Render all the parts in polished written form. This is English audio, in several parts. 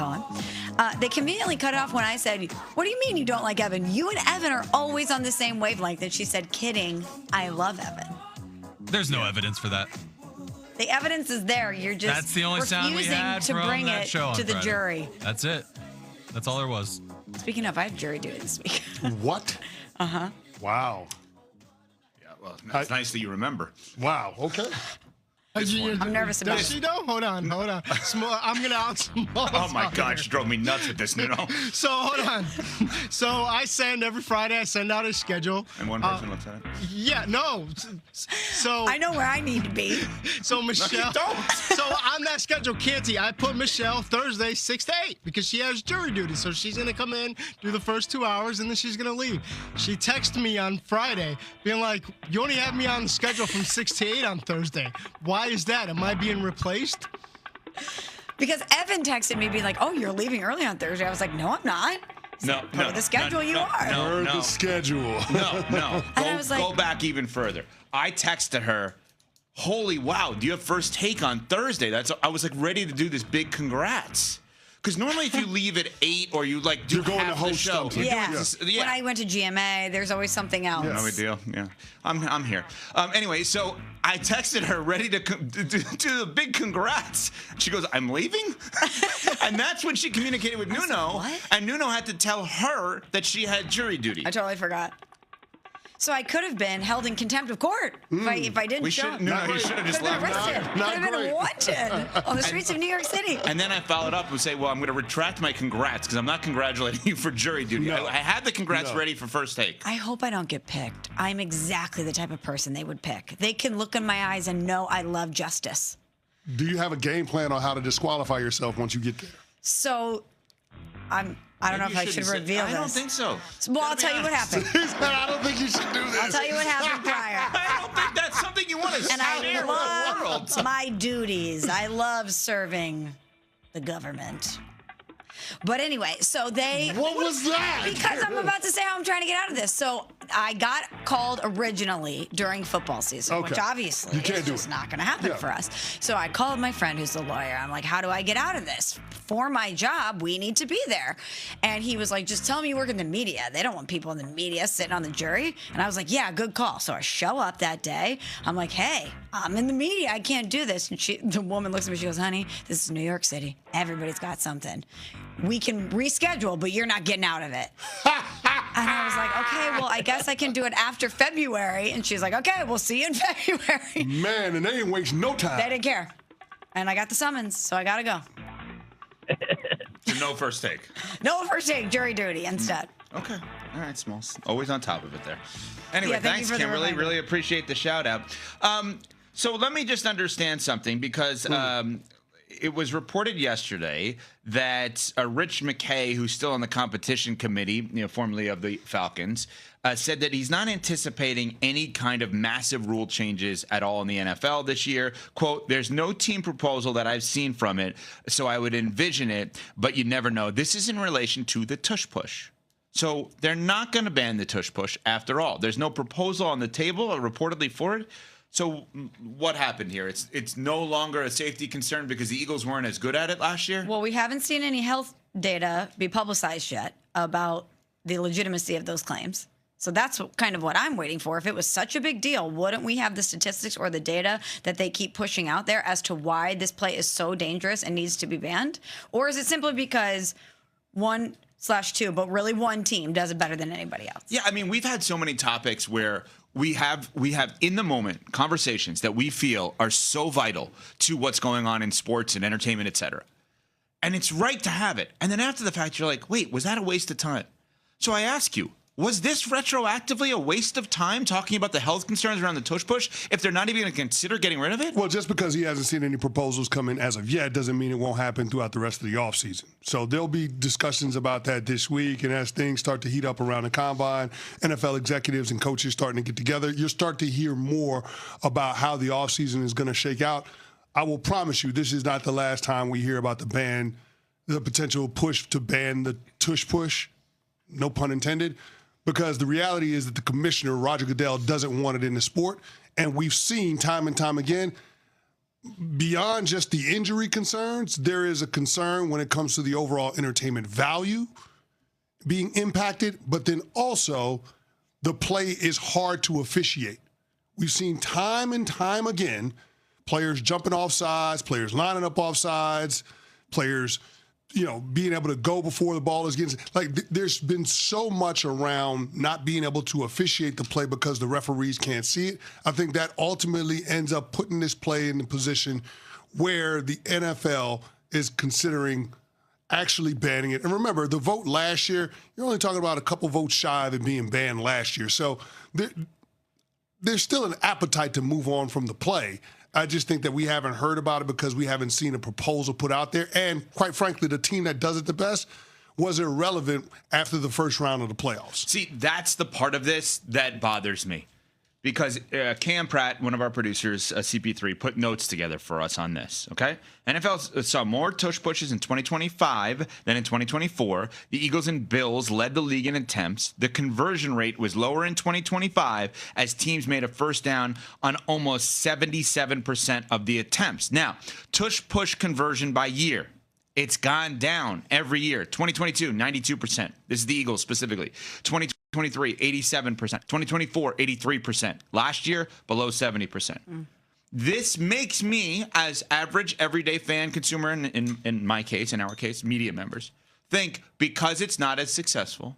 Cohen. They conveniently cut it off when I said, what do you mean you don't like Evan? You and Evan are always on the same wavelength. And she said, kidding, I love Evan. There's no evidence for that. The evidence is there. You're just That's the only sound we had to from bring that it show on to the Friday. jury. That's it. That's all there was. Speaking of, I have jury duty this week. What? Uh-huh. Wow. Yeah, well, it's nice that you remember. Wow. Okay. I'm nervous about it. Does she know? Hold on. I'm going to out some balls. Oh, my God. She drove me nuts with this, Nuno. So, hold on. So, I send every Friday, I send out a schedule. And one person looks at it? Yeah, no. So I know where I need to be. So, Michelle. No, you don't. So, on that schedule, Canty, I put Michelle Thursday 6 to 8 because she has jury duty. So, she's going to come in, do the first 2 hours, and then she's going to leave. She texted me on Friday being like, you only have me on the schedule from 6 to 8 on Thursday. Why is that? Am I being replaced? Because Evan texted me being like, oh, you're leaving early on Thursday. I was like, no, I'm not. No, Per the schedule, you are. Heard the schedule. No. And I was like- Go back even further. I texted her, holy wow, do you have first take on Thursday? I was like ready to do this big congrats. Because normally if you leave at 8 or you like do You're going half to the host show. something. Yeah. Yeah. When I went to GMA, there's always something else. No big deal. Yeah, I'm here. Anyway, so I texted her ready to do the big congrats. She goes, I'm leaving? And that's when she communicated with Nuno. What? And Nuno had to tell her that she had jury duty. I totally forgot. So I could have been held in contempt of court if I didn't show up. Nuno, you should have just Could have been left. arrested. Not Could have been great. wanted on the streets of New York City. And then I followed up and say, well, I'm going to retract my congrats because I'm not congratulating you for jury duty. No. I had the congrats No. ready for first take. I hope I don't get picked. I'm exactly the type of person they would pick. They can look in my eyes and know I love justice. Do you have a game plan on how to disqualify yourself once you get there? So I don't know if I should reveal this. I don't think so. Well, I'll tell you what happened. He said, I don't think you should do this. I'll tell you what happened prior. I don't think that's something you want to And share I with the world. love my duties. I love serving the government. But anyway, so they... What was that? Because I'm about to say how I'm trying to get out of this. So I got called originally during football season, which Okay. obviously You can't is do just it. not going to happen Yeah. for us. So I called my friend who's a lawyer. I'm like, how do I get out of this? For my job, we need to be there. And he was like, just tell me you work in the media. They don't want people in the media sitting on the jury. And I was like, yeah, good call. So I show up that day. I'm like, hey, I'm in the media. I can't do this. And the woman looks at me. She goes, honey, this is New York City. Everybody's got something. We can reschedule, but you're not getting out of it. And I was like, okay, well, I guess I can do it after February. And she's like, okay, we'll see you in February. Man, and they didn't waste no They time. didn't care. And I got the summons, so I got to go. So no first take. No first take, jury duty instead. Okay. All right, Smalls. Always on top of it there. Anyway, Yeah, thank you thanks, for the Kimberly. reminder. Really appreciate the shout out. So let me just understand something because it was reported yesterday that Rich McKay, who's still on the competition committee, formerly of the Falcons, said that he's not anticipating any kind of massive rule changes at all in the NFL this year. Quote, there's no team proposal that I've seen from it, so I would envision it, but you never know. This is in relation to the Tush Push. So they're not going to ban the Tush Push after all. There's no proposal on the table reportedly for it. So what happened here? It's no longer a safety concern because the Eagles weren't as good at it last year? Well, we haven't seen any health data be publicized yet about the legitimacy of those claims. So that's kind of what I'm waiting for. If it was such a big deal, wouldn't we have the statistics or the data that they keep pushing out there as to why this play is so dangerous and needs to be banned? Or is it simply because 1/2, but really one team does it better than anybody else? Yeah, I mean, we've had so many topics where we have in the moment conversations that we feel are so vital to what's going on in sports and entertainment, et cetera. And it's right to have it. And then after the fact, you're like, wait, was that a waste of time? So I ask you, was this retroactively a waste of time talking about the health concerns around the Tush Push if they're not even going to consider getting rid of it? Well, just because he hasn't seen any proposals come in as of yet doesn't mean it won't happen throughout the rest of the offseason. So there'll be discussions about that this week, and as things start to heat up around the combine, NFL executives and coaches starting to get together, you'll start to hear more about how the offseason is going to shake out. I will promise you this is not the last time we hear about the potential push to ban the Tush Push, no pun intended, because the reality is that the commissioner, Roger Goodell, doesn't want it in the sport. And we've seen time and time again, beyond just the injury concerns, there is a concern when it comes to the overall entertainment value being impacted, but then also the play is hard to officiate. We've seen time and time again players jumping off sides, players lining up off sides, players, being able to go before the ball is getting, there's been so much around not being able to officiate the play because the referees can't see it. I think that ultimately ends up putting this play in the position where the NFL is considering actually banning it. And remember, the vote last year, you're only talking about a couple votes shy of it being banned last year. So there's still an appetite to move on from the play. I just think that we haven't heard about it because we haven't seen a proposal put out there. And quite frankly, the team that does it the best was irrelevant after the first round of the playoffs. See, that's the part of this that bothers me. Because Cam Pratt, one of our producers, CP3, put notes together for us on this, okay? NFL saw more tush pushes in 2025 than in 2024. The Eagles and Bills led the league in attempts. The conversion rate was lower in 2025 as teams made a first down on almost 77% of the attempts. Now, tush push conversion by year. It's gone down every year. 2022, 92%. This is the Eagles specifically. 2023, 87%. 2024, 83%. Last year, below 70%. This makes me, as average, everyday fan, consumer, in my case, in our case, media members, think because it's not as successful,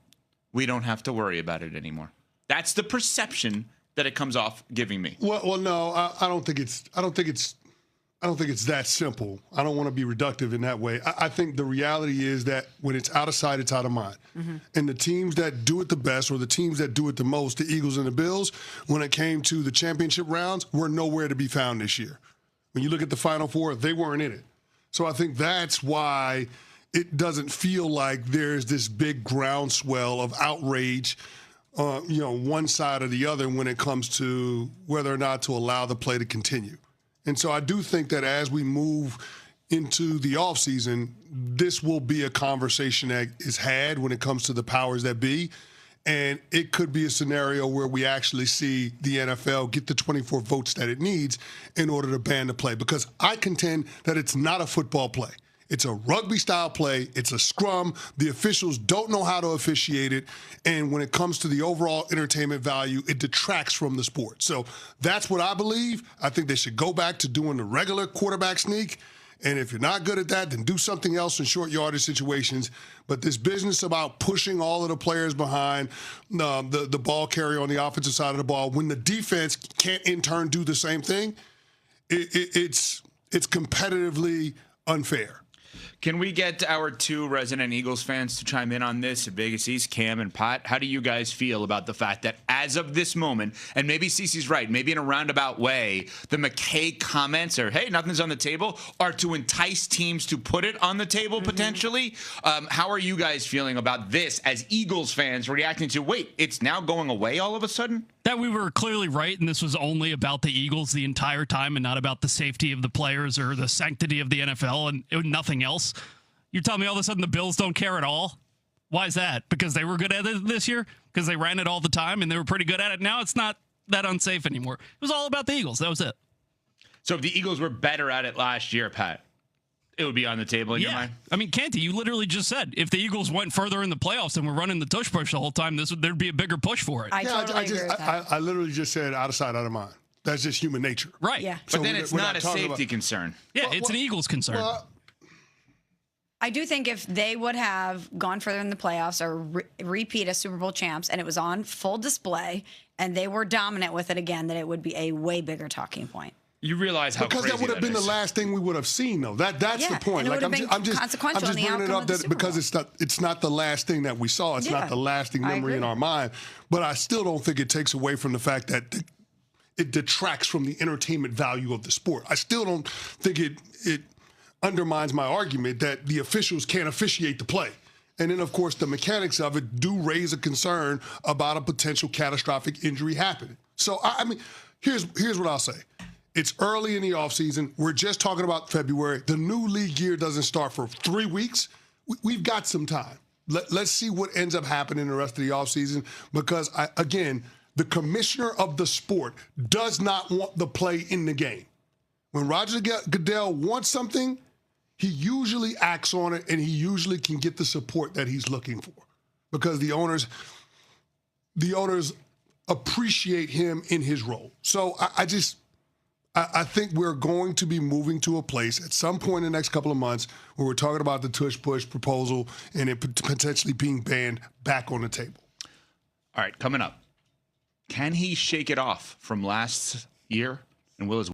we don't have to worry about it anymore. That's the perception that it comes off giving me. Well, no, I don't think it's that simple. I don't want to be reductive in that way. I think the reality is that when it's out of sight, it's out of mind. Mm-hmm. And the teams that do it the best, or the teams that do it the most, the Eagles and the Bills, when it came to the championship rounds, were nowhere to be found this year. When you look at the Final Four, they weren't in it. So I think that's why it doesn't feel like there's this big groundswell of outrage, one side or the other when it comes to whether or not to allow the play to continue. And so I do think that as we move into the offseason, this will be a conversation that is had when it comes to the powers that be. And it could be a scenario where we actually see the NFL get the 24 votes that it needs in order to ban the play. Because I contend that it's not a football play. It's a rugby-style play. It's a scrum. The officials don't know how to officiate it. And when it comes to the overall entertainment value, it detracts from the sport. So that's what I believe. I think they should go back to doing the regular quarterback sneak. And if you're not good at that, then do something else in short yardage situations. But this business about pushing all of the players behind the ball carrier on the offensive side of the ball, when the defense can't in turn do the same thing, it's competitively unfair. Can we get our two resident Eagles fans to chime in on this? Vegas East, Cam and Pat, how do you guys feel about the fact that as of this moment, and maybe Cece's right, maybe in a roundabout way, the McKay comments are, hey, nothing's on the table, are to entice teams to put it on the table potentially? How are you guys feeling about this as Eagles fans reacting to, wait, it's now going away all of a sudden? That we were clearly right, and this was only about the Eagles the entire time and not about the safety of the players or the sanctity of the NFL and nothing else. You're telling me all of a sudden the Bills don't care at all? Why is that? Because they were good at it this year? Because they ran it all the time and they were pretty good at it? Now it's not that unsafe anymore. It was all about the Eagles. That was it. So if the Eagles were better at it last year, Pat, it would be on the table in your mind? I mean, Canty, you literally just said if the Eagles went further in the playoffs and were running the tush push the whole time, there'd be a bigger push for it. I totally agree with that. I literally just said out of sight, out of mind. That's just human nature. Right. Yeah. But then it's not a safety concern. Yeah, it's an Eagles concern. I do think if they would have gone further in the playoffs or repeat as Super Bowl champs and it was on full display and they were dominant with it again, that it would be a way bigger talking point. You realize how because crazy that would have been the last thing we would have seen, though. That's the point. And it would have been consequential in the outcome of the Super Bowl. Because it's not the last thing that we saw. It's not the lasting memory in our mind. But I still don't think it takes away from the fact that it detracts from the entertainment value of the sport. I still don't think it undermines my argument that the officials can't officiate the play. And then, of course, the mechanics of it do raise a concern about a potential catastrophic injury happening. So, I mean, here's what I'll say. It's early in the offseason. We're just talking about February. The new league year doesn't start for 3 weeks. We've got some time. Let's see what ends up happening the rest of the offseason because, again, the commissioner of the sport does not want the play in the game. When Roger Goodell wants something, he usually acts on it, and he usually can get the support that he's looking for because the owners appreciate him in his role. So I think we're going to be moving to a place at some point in the next couple of months where we're talking about the Tush Push proposal and it potentially being banned back on the table. All right, coming up. Can he shake it off from last year? And will his